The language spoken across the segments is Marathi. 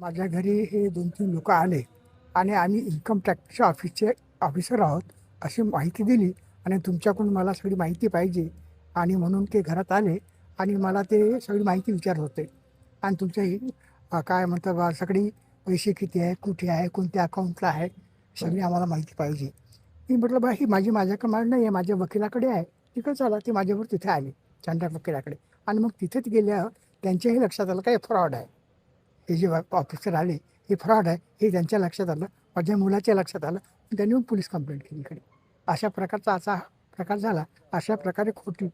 माझ्या घरी हे 2-3 लोक आले आणि आम्ही इन्कम टॅक्सच्या ऑफिसचे ऑफिसर आहोत अशी माहिती दिली आणि तुमच्याकडून मला सगळी माहिती पाहिजे आणि म्हणून ते घरात आले आणि मला ते सगळी माहिती विचारत होते आणि तुमच्या काय म्हणतात बा सगळी पैसे किती आहे, कुठे आहे, कोणत्या अकाउंटला आहे, सगळी आम्हाला माहिती पाहिजे. मी म्हटलं बा ही माझ्याकडे नाही आहे, माझ्या वकिलाकडे आहे. तिकडे चला, ते माझ्याबरोबर तिथे आले चांडक वकिलाकडे आणि मग तिथेच गेल्यावर त्यांच्याही लक्षात आलं काय फ्रॉड आहे. हे जे ऑफिसर आले हे फ्रॉड आहे हे त्यांच्या लक्षात आलं, माझ्या मुलाच्या लक्षात आलं. त्यांनी पोलीस कंप्लेंट केली इकडे. अशा प्रकारचा असा प्रकार झाला. अशा प्रकारे खोटी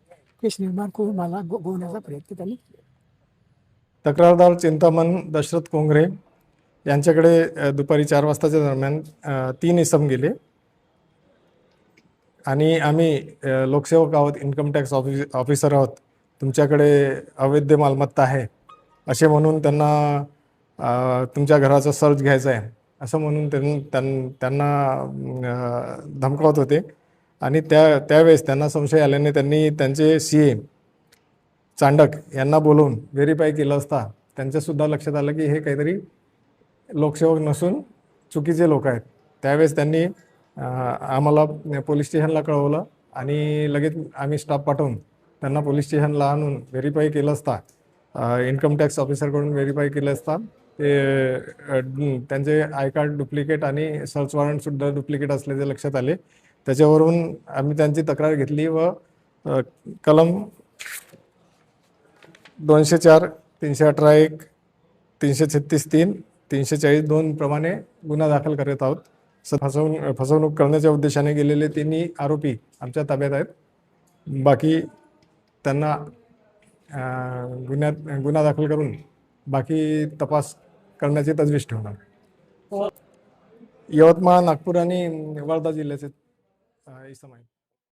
केस निर्माण करून मला गोवण्याचा प्रयत्न त्यांनी केला. तक्रारदार चिंतामण दशरथ कोंगरे यांच्याकडे दुपारी 4 वाजताच्या दरम्यान 3 इसम गेले आणि आम्ही लोकसेवक आहोत, इन्कम टॅक्स ऑफिसर आहोत, तुमच्याकडे अवैध मालमत्ता आहे असे म्हणून त्यांना तुमच्या घराचा सर्च घ्यायचा आहे असं म्हणून त्यांना धमकावत होते. आणि त्यावेळेस त्यांना संशय आल्याने त्यांनी त्यांचे CA चांडक यांना बोलवून व्हेरीफाय केलं असता त्यांच्यासुद्धा लक्षात आलं की हे काहीतरी लोकसेवक नसून चुकीचे लोक आहेत. त्यावेळेस त्यांनी आम्हाला पोलीस स्टेशनला कळवलं आणि लगेच आम्ही स्टाफ पाठवून त्यांना पोलीस स्टेशनला आणून व्हेरीफाय केलं असता, इन्कम टॅक्स ऑफिसरकडून व्हेरीफाय केलं असता ते त्यांचे आय कार्ड डुप्लिकेट आणि सर्च वॉरंटसुद्धा डुप्लिकेट असल्याचे लक्षात आले. त्याच्यावरून आम्ही त्यांची तक्रार घेतली व कलम 204, 318(1), 336(3), 340(2) प्रमाणे गुन्हा दाखल करत आहोत. फसवणूक करण्याच्या उद्देशाने गेलेले 3 आरोपी आमच्या ताब्यात आहेत. बाकी त्यांना गुन्हा दाखल करून बाकी तपास करण्याची तजवीज ठेवणार. यवतमाळ, नागपूर आणि वर्धा जिल्ह्याचे इसम आहेत.